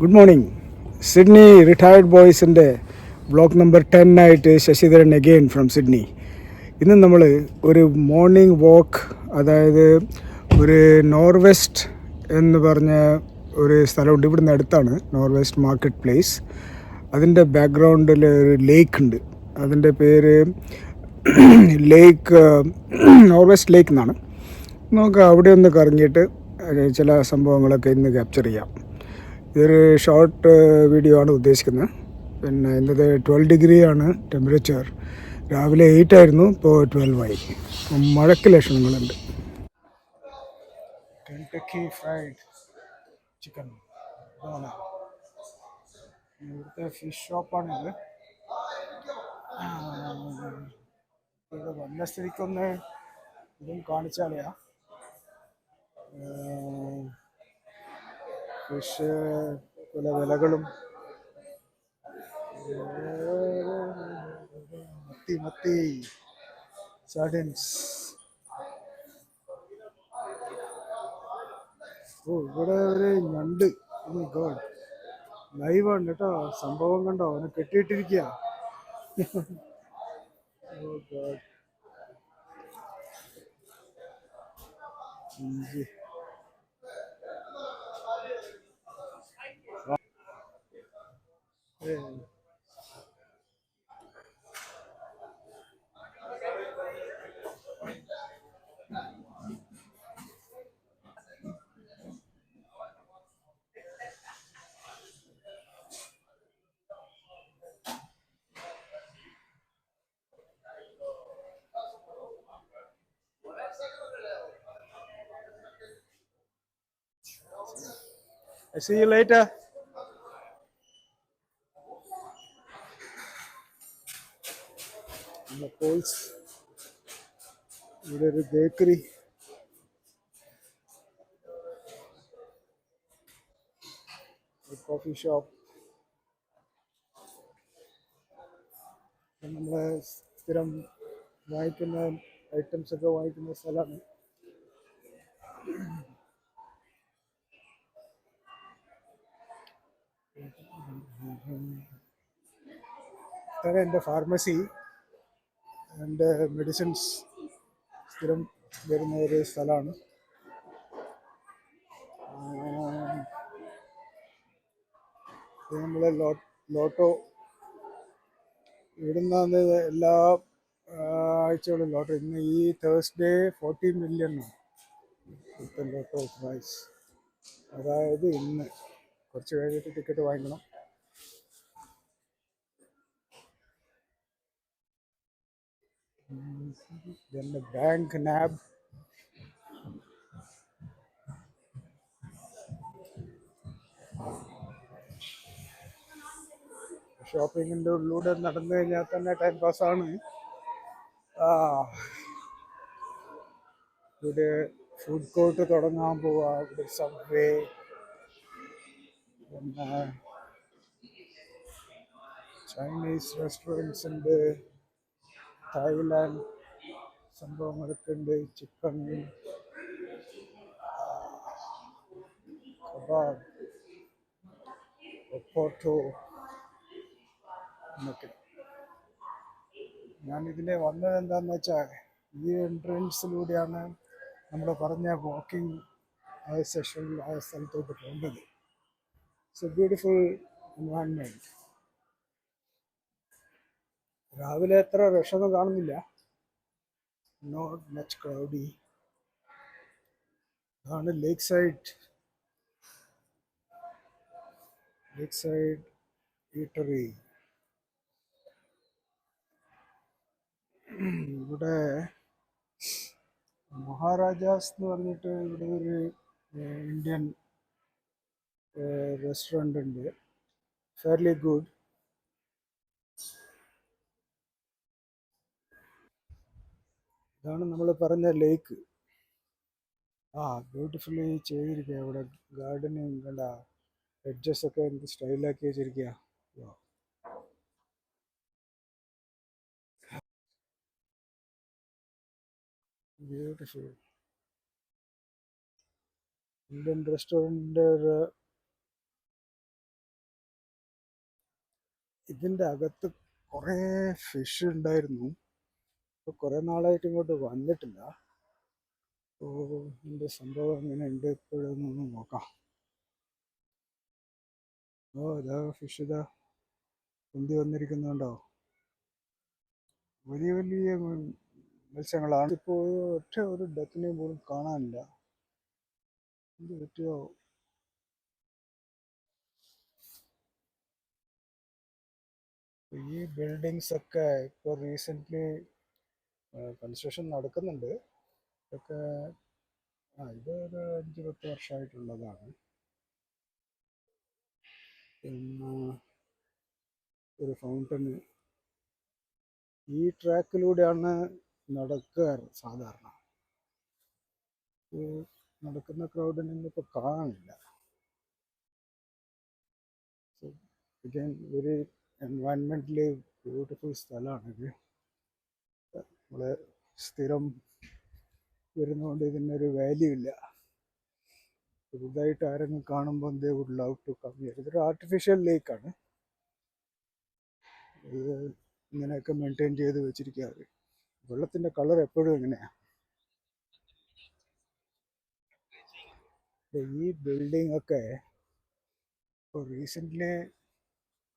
Good morning. Sydney retired ബോയ്സിൻ്റെ block number 10 ആയിട്ട് Sasidharan again from Sydney. ഇന്ന് നമ്മൾ ഒരു മോർണിംഗ് വാക്ക്, അതായത് ഒരു നോർവെസ്റ്റ് എന്ന് പറഞ്ഞ ഒരു സ്ഥലമുണ്ട്, ഇവിടുന്ന് അടുത്താണ് നോർവെസ്റ്റ് മാർക്കറ്റ് പ്ലേസ്. അതിൻ്റെ ബാക്ക്ഗ്രൗണ്ടിൽ ഒരു ലേക്ക് ഉണ്ട്. അതിൻ്റെ പേര് ലേക്ക് നോർവെസ്റ്റ് ലേക്ക് എന്നാണ്. നമുക്ക് അവിടെ ഒന്ന് കറങ്ങിയിട്ട് ചില സംഭവങ്ങളൊക്കെ ഇന്ന് ക്യാപ്ചർ ചെയ്യാം. ഇതൊരു ഷോർട്ട് വീഡിയോ ആണ് ഉദ്ദേശിക്കുന്നത്. പിന്നെ ഇന്നത്തെ 12 ഡിഗ്രിയാണ് ടെമ്പറേച്ചർ. രാവിലെ 8 ആയിരുന്നു, ഇപ്പോൾ 12 ആയി. മഴയ്ക്ക് ലക്ഷണങ്ങളുണ്ട്. കെൻടക്കി ഫ്രൈഡ് ചിക്കൻ ഇതാണ് ഇവിടുത്തെ ഫിഷ് ഷോപ്പാണിത്. ഇവിടെ വന്ന സ്ഥിതിക്കൊന്ന് ഇതും കാണിച്ചാലെയാ. ഫിഷ് പല വിലകളും. മത്തി സാർഡിൻസ്. ഇവിടെ ഒരു ഞണ്ട്. ഗോഡ്, ലൈവാണ് കേട്ടോ. സംഭവം കണ്ടോ, അവനെ കെട്ടിയിട്ടിരിക്കുക. I see you later. Paul's. ഇവിടെ ഒരു ബേക്കറി, ഒരു കോഫി ഷോപ്പ്. നമ്മളെ സ്ഥിരം വാങ്ങിക്കുന്ന ഐറ്റംസ് ഒക്കെ വാങ്ങിക്കുന്ന സ്ഥലമാണ്. ഇതാണ് എൻ്റെ ഫാർമസി. എൻ്റെ മെഡിസിൻസ് സ്ഥിരം വരുന്ന ഒരു സ്ഥലമാണ്. ഇത് നമ്മളെ ലോട്ടോ. ഇവിടുന്ന് എല്ലാ ആഴ്ചകളും ലോട്ടോ. ഇന്ന് ഈ തേഴ്സ്ഡേ 40 million ലോട്ടോ പ്രൈസ്. അതായത് ഇന്ന് കുറച്ച് കഴിഞ്ഞിട്ട് ടിക്കറ്റ് വാങ്ങിക്കണം. ബാങ്ക് നാബ്. ഷോപ്പിങ്ങിൻ്റെ ഉള്ളിലൂടെ നടന്നു കഴിഞ്ഞാൽ തന്നെ ടൈം പാസ്സാണ്. ഇവിടെ ഫുഡ് കോർട്ട് തുടങ്ങാൻ പോവാ. ഇവിടെ സബ്വേ, പിന്നെ ചൈനീസ് റെസ്റ്റോറൻറ്റ്സ് ഉണ്ട്, തായ്ലാൻഡ് സംഭവങ്ങളൊക്കെ ഉണ്ട്, ചിക്കൻ, കബാബ്, പൊപ്പോട്ടോ എന്നൊക്കെ. ഞാനിതിനെ വന്നത് എന്താണെന്ന് വെച്ചാൽ, ഈ എൻട്രൻസിലൂടെയാണ് നമ്മൾ പറഞ്ഞ വാക്കിംഗ് സെഷൻ ആ സ്ഥലത്തോട്ട് പോകേണ്ടത്. It's a beautiful environment. രാവിലെ എത്ര റഷൊന്നും കാണുന്നില്ല. Not much crowdy. അതാണ് ലേക്ക് സൈഡ് ഈട്ടറി. ഇവിടെ മഹാരാജാസ് എന്ന് പറഞ്ഞിട്ട് ഇവിടെ ഒരു ഇന്ത്യൻ റെസ്റ്റോറൻ്റ് ഉണ്ട്, ഫെയർലി ഗുഡ്. ഇതാണ് നമ്മൾ പറഞ്ഞ ലേക്ക്. ബ്യൂട്ടിഫുള്ളി ചെയ്തിരിക്കുക. ഇവിടെ ഗാർഡനിങ് കണ്ട, എഡ്ജസ് ഒക്കെ എന്ത് സ്റ്റൈലാക്കി വെച്ചിരിക്കുക. ബ്യൂട്ടിഫുൾ ഇന്ത്യൻ റെസ്റ്റോറൻറ്റിൻ്റെ ഒരു ഇതിൻ്റെ അകത്ത് കുറേ ഫിഷ് ഉണ്ടായിരുന്നു. ഇപ്പോൾ കുറേ നാളായിട്ട് ഇങ്ങോട്ട് വന്നിട്ടില്ല. അപ്പോൾ ഇതിൻ്റെ സംഭവം എങ്ങനെയുണ്ട് ഇപ്പോഴൊന്നൊന്ന് നോക്കാം. ഓ ഇതാ ഫിഷ് ഇതാ പൊന്തി വന്നിരിക്കുന്നുണ്ടോ. വലിയ വലിയ മത്സ്യങ്ങളാണ്. ഇപ്പോൾ ഒറ്റ ഒരു ഡക്കിനെ പോലും കാണാനില്ല. എന്ത് പറ്റിയോ. ഈ ബിൽഡിങ്സ് ഒക്കെ ഇപ്പോൾ റീസെൻ്റ്ലി കൺസ്ട്രക്ഷൻ നടക്കുന്നുണ്ട്. ഇതൊക്കെ ഇത് ഒരു 5-10 വർഷമായിട്ടുള്ളതാണ്. പിന്നെ ഒരു ഫൗണ്ടന് ഈ ട്രാക്കിലൂടെയാണ് നടക്കാറ് സാധാരണ. ഈ നടക്കുന്ന ക്രൗഡിനെ ഇന്നിപ്പോൾ കാണാനില്ല. അഗൈൻ വെരി എൻവയൺമെൻ്റലി ബ്യൂട്ടിഫുൾ സ്ഥലമാണിത്. നമ്മൾ സ്ഥിരം വരുന്നതുകൊണ്ട് ഇതിനൊരു വാല്യൂ ഇല്ല. പുതുതായിട്ട് ആരെങ്കിലും കാണുമ്പോൾ they would love to come here. ഇതൊരു ആർട്ടിഫിഷ്യൽ ലേക്കാണ്. ഇത് ഇങ്ങനെയൊക്കെ മെയിൻറ്റെയിൻ ചെയ്ത് വെച്ചിരിക്കാറ്. വെള്ളത്തിൻ്റെ കളർ എപ്പോഴും എങ്ങനെയാണ്. ഈ ബിൽഡിംഗ് ഒക്കെ ഇപ്പോൾ റീസെൻ്റ്ലി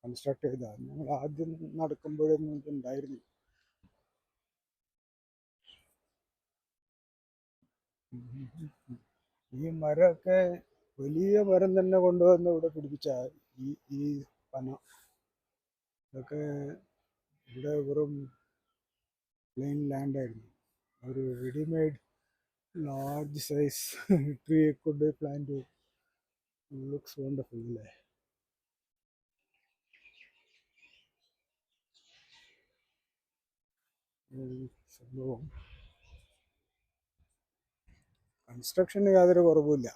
കൺസ്ട്രക്ട് ചെയ്തതാണ്. ഞങ്ങൾ ആദ്യം നടക്കുമ്പോഴൊന്നും ഇതുണ്ടായിരുന്നു. ഈ മരമൊക്കെ വലിയ മരം തന്നെ കൊണ്ടുവന്ന് ഇവിടെ പിടിപ്പിച്ച ഈ ഈ പന ഇതൊക്കെ ഇവിടെ വെറും പ്ലെയിൻ ലാൻഡായിരുന്നു. ഒരു റെഡിമെയ്ഡ് ലാർജ് സൈസ് ട്രീ കൊണ്ട് പ്ലാന്റ് ലുക്സ് വണ്ടർഫുൾ അല്ലേ. സംഭവം കൺസ്ട്രക്ഷന് യാതൊരു കുറവുമില്ല.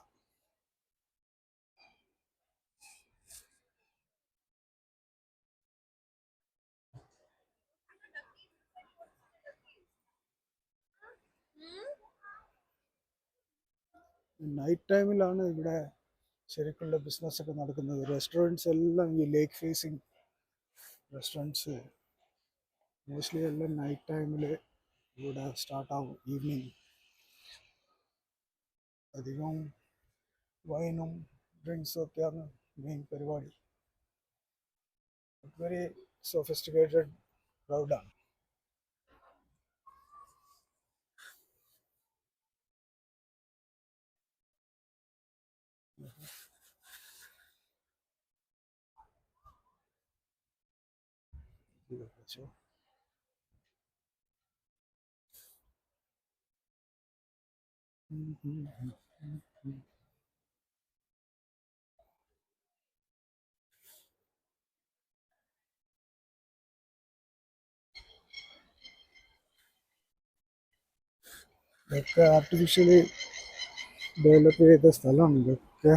നൈറ്റ് ടൈമിലാണ് ഇവിടെ ശരിക്കുള്ള ബിസിനസ്സൊക്കെ നടക്കുന്നത്. റെസ്റ്റോറൻറ്റ്സ് എല്ലാം ഈ ലേക്ക് ഫേസിങ് റെസ്റ്റോറൻറ്റ്സ് മോസ്റ്റ്ലി എല്ലാം നൈറ്റ് ടൈമിൽ ഇവിടെ സ്റ്റാർട്ടാവും. ഈവനിങ് അധികം വൈനും ഡ്രിങ്ക്സും ഒക്കെയാണ് മെയിൻ പരിപാടി. വെരി സോഫിസ്റ്റിക്കേറ്റഡ് ക്രൗഡാണ്. ഇതൊക്കെ ആർട്ടിഫിഷ്യലി ഡെവലപ്പ് ചെയ്ത സ്ഥലമാണ്. ഇതൊക്കെ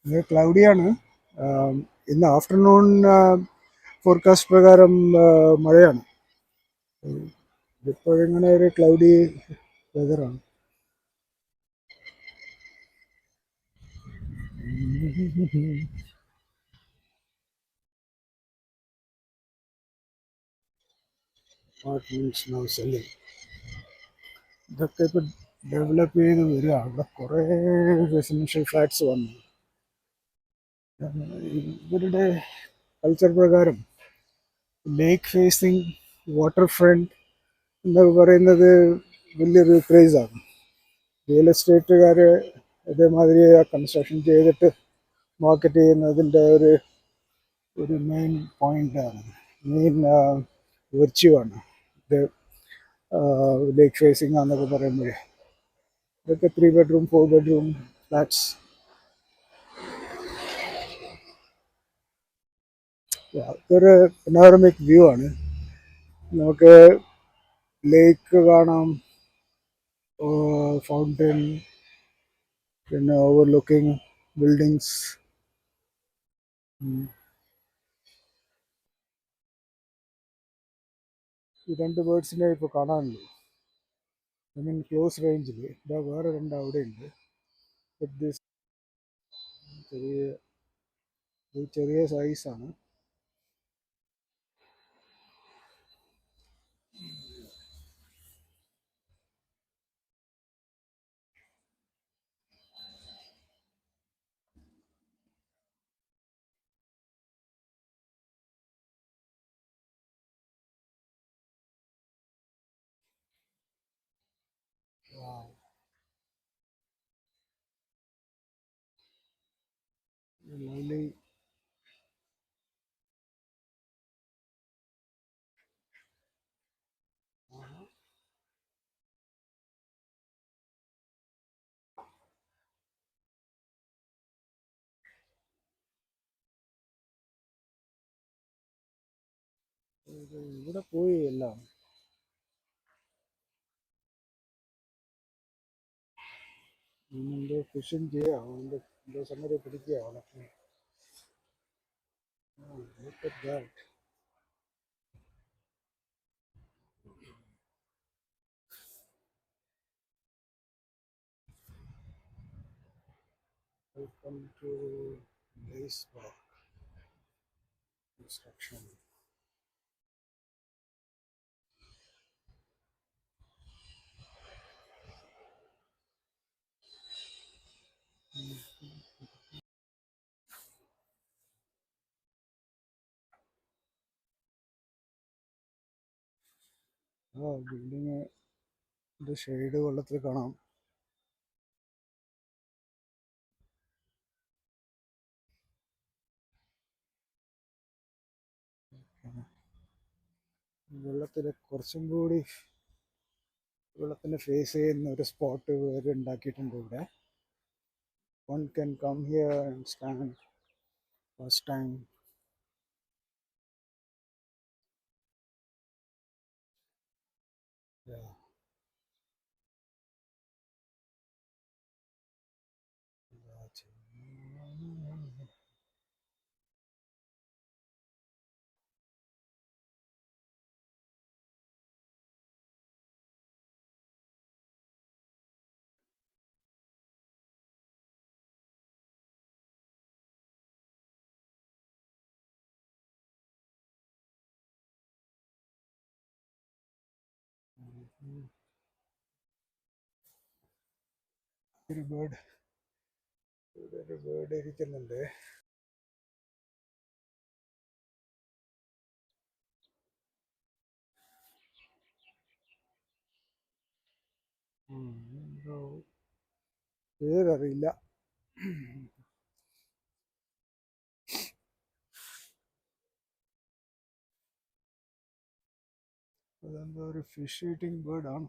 ഇത് ക്ലൗഡിയാണ്. ഇന്ന് ആഫ്റ്റർനൂൺ ഫോർകാസ്റ്റ് പ്രകാരം മഴയാണ്. ഇപ്പോഴിങ്ങനെ ഒരു ക്ലൗഡി വെതറാണ്. Apartments now selling. ഇതൊക്കെ ഇപ്പം ഡെവലപ്പ് ചെയ്ത് വരിക. അവിടെ കുറേ റെസിഡൻഷ്യൽ ഫ്ലാറ്റ്സ് വന്നു. ഇവരുടെ കൾച്ചർ പ്രകാരം ലേക്ക് ഫേസിങ് വാട്ടർ ഫ്രണ്ട് എന്നൊക്കെ പറയുന്നത് വലിയൊരു ക്രേസാണ്. റിയൽ എസ്റ്റേറ്റുകാർ അതേമാതിരി കൺസ്ട്രക്ഷൻ ചെയ്തിട്ട് മാർക്കറ്റ് ചെയ്യുന്നതിൻ്റെ ഒരു മെയിൻ പോയിൻ്റാണ്, മെയിൻ വെർച്യൂ ആണ് ഇത്. ലേക്ക് ഫേസിങ് ആണെന്നൊക്കെ പറയുമ്പോൾ ഇതൊക്കെ 3 bedroom 4 bedroom ഫ്ലാറ്റ്സ്. ഇതൊരു പനോറമിക് വ്യൂ ആണ്. നമുക്ക് ലേക്ക് കാണാം, ഫൗണ്ടൻ, പിന്നെ ഓവർലുക്കിംഗ് ബിൽഡിങ്സ്. ഈ 2 ബേർഡ്സിനെ ഇപ്പോൾ കാണാനുള്ളൂ. ഐ മീൻ ക്ലോസ് റേഞ്ചിൽ. ഇതാ വേറെ 2 അവിടെ ഉണ്ട്. ചെറിയ സൈസാണ്. lovely. ഇവിടെ പോയി എല്ലാം. എന്തോ ഫിഷിങ് ചെയ്യാം, എന്തോ സംഗതി പിടിക്കുക ഉണക്കി. Look at that. Welcome to Lace Park Construction. Building shade വെള്ളത്തിൽ കാണാം. വെള്ളത്തിൽ കുറച്ചും കൂടി വെള്ളത്തിന് ഫേസ് ചെയ്യുന്ന ഒരു സ്പോട്ട് വേറെ ഉണ്ടാക്കിയിട്ടുണ്ട് ഇവിടെ. One can come here and stand first time. Yeah. ഒരു ബേർഡ് ഇരിക്കുന്നുണ്ട്. എന്തോ പേരറിയില്ല. അതെന്തോ ഒരു ഫിഷ് ഈറ്റിംഗ് ബേർഡാണ്.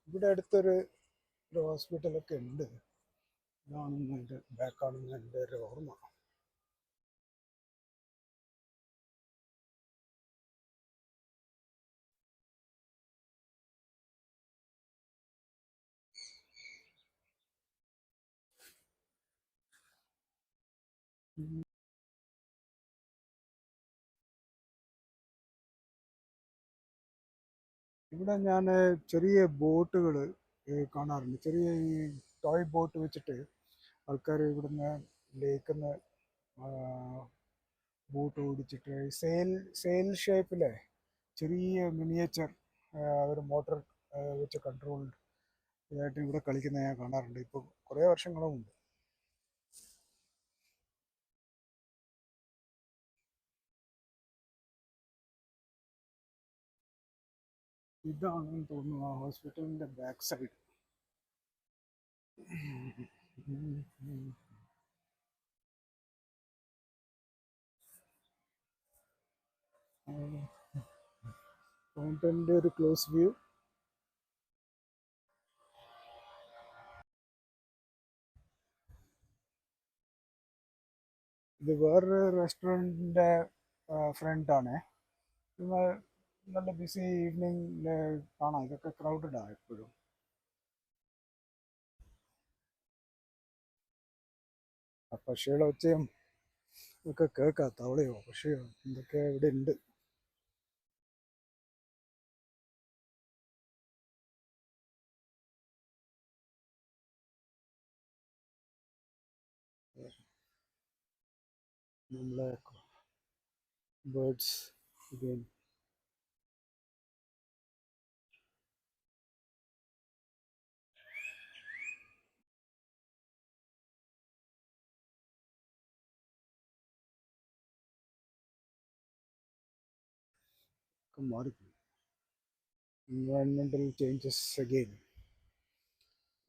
ഇവിടെ അടുത്തൊരു ഹോസ്പിറ്റലൊക്കെ ഉണ്ട്. ഇതാണെന്ന് എൻ്റെ ബാക്കാണെന്ന് എൻ്റെ ഒരു ഓർമ്മ. ഇവിടെ ഞാൻ ചെറിയ ബോട്ടുകൾ കാണാറുണ്ട്. ചെറിയ ഈ ടോയ് ബോട്ട് വെച്ചിട്ട് ആൾക്കാർ ഇവിടുന്ന് ലേക്കിൽ നിന്ന് ബോട്ട് ഓടിച്ചിട്ട് സെയിൽ ഷേപ്പിലെ ചെറിയ മിനിയേച്ചർ ഒരു മോട്ടർ വെച്ച് കൺട്രോൾ ഇതായിട്ട് ഇവിടെ കളിക്കുന്ന ഞാൻ കാണാറുണ്ട്. ഇപ്പോൾ കുറേ വർഷങ്ങളും ഉണ്ട്. ഇതാണെന്ന് തോന്നുന്നു ആ ഹോസ്പിറ്റലിൻ്റെ ബാക്ക് സൈഡ്. ഫൗണ്ടൻ്റെ ഒരു ക്ലോസ് വ്യൂ. ഇത് വേറൊരു റെസ്റ്റോറൻറ്റിൻ്റെ ഫ്രണ്ടാണ്. നല്ല ബിസി ഈവനിങ് കാണാം. ഇതൊക്കെ ക്രൗഡഡാണ് എപ്പോഴും. ആ പക്ഷിയുടെ ഒച്ചയും ഒക്കെ കേൾക്കാം. തവളയോ പക്ഷിയോ എന്തൊക്കെ ഇവിടെ ഉണ്ട്. നമ്മളെ ബേർഡ്സ് again. മാറിപ്പോയി. Environmental changes again.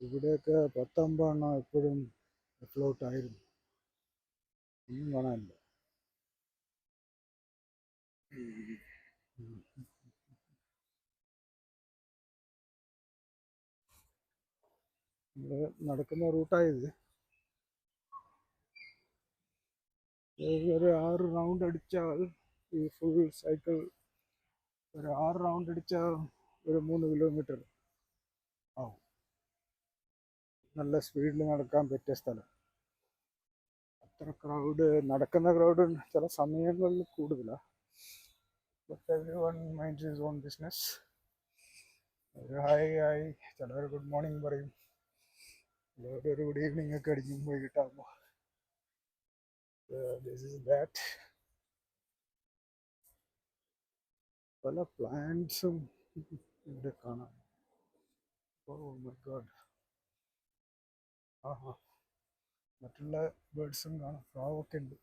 ഇവിടെയൊക്കെ 10-50 എപ്പോഴും ഫ്ലോട്ട് ആയിരുന്നു. ഒന്നും കാണാനില്ല. ഇവിടെ നടക്കുന്ന റൂട്ടായത്. ഒരു 6 റൗണ്ട് അടിച്ചാൽ ഈ ഫുൾ സൈക്കിൾ ഒരു 6 റൗണ്ട് അടിച്ചാൽ ഒരു 3 കിലോമീറ്റർ ആവും. നല്ല സ്പീഡിൽ നടക്കാൻ പറ്റിയ സ്ഥലം. അത്ര ക്രൗഡ്, നടക്കുന്ന ക്രൗഡ് ചില സമയങ്ങളിൽ കൂടുതലാണ്. But every one mind his own business. ഒരു ഹായ് ഹായ്, ചിലർ ഗുഡ് മോർണിംഗ് പറയും, ചിലർ ഒരു ഗുഡ് ഈവനിങ് ഒക്കെ അടിക്കും വൈകിട്ടാകുമ്പോൾ. This is that. പല പ്ലാന്റ്സും ഇവിടെ കാണാം. Oh my God. ആഹാ, മറ്റുള്ള ബേർഡ്സും കാണാം. പ്രാവൊക്കെ ഉണ്ട്.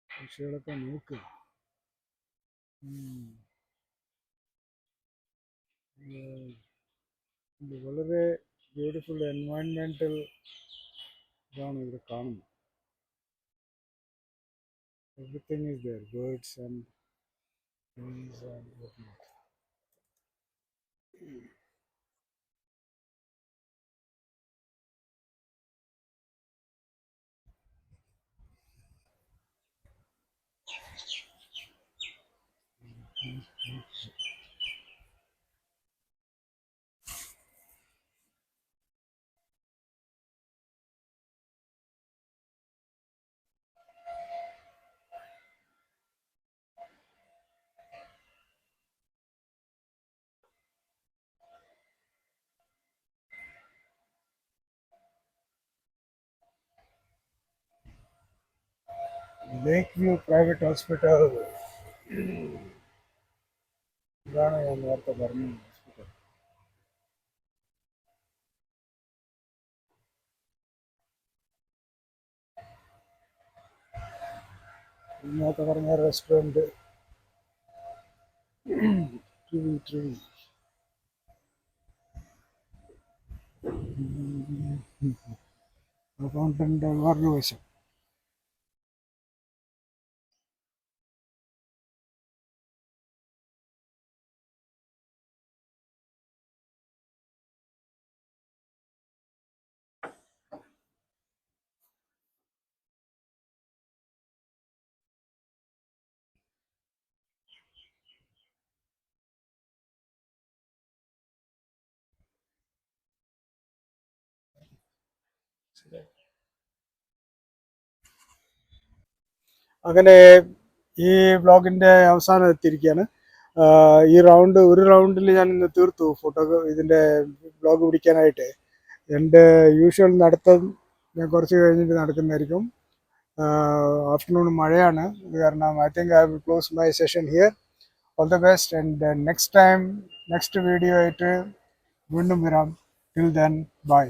പക്ഷികളൊക്കെ നോക്കുക. വളരെ ബ്യൂട്ടിഫുൾ എൻവയൺമെൻറ്റൽ ഇതാണ് ഇവിടെ കാണുന്നത്. Everything is there, birds and trees and whatnot. Lakeview Private Hospital. ഇതാണ് ഞാൻ നേരത്തെ പറഞ്ഞ ഹോസ്പിറ്റൽ. നേരത്തെ പറഞ്ഞ റെസ്റ്റോറൻറ്റ് ട്രീ. ഫൗണ്ടൻ്റെ വേറൊരു വശം. അങ്ങനെ ഈ വ്ളോഗിൻ്റെ അവസാനം എത്തിയിരിക്കുകയാണ്. ഒരു റൗണ്ടിൽ ഞാൻ ഇന്ന് തീർത്തു ഇതിൻ്റെ വ്ളോഗ് പിടിക്കാനായിട്ട്. എൻ്റെ യൂഷ്വൽ നടത്തം ഞാൻ കുറച്ച് കഴിഞ്ഞിട്ട് നടക്കുന്നതായിരിക്കും. ആഫ്റ്റർനൂൺ മഴയാണ്, ഇത് കാരണം I think I will close my session here. All the best and next video ആയിട്ട് വീണ്ടും വരാം. Till then bye.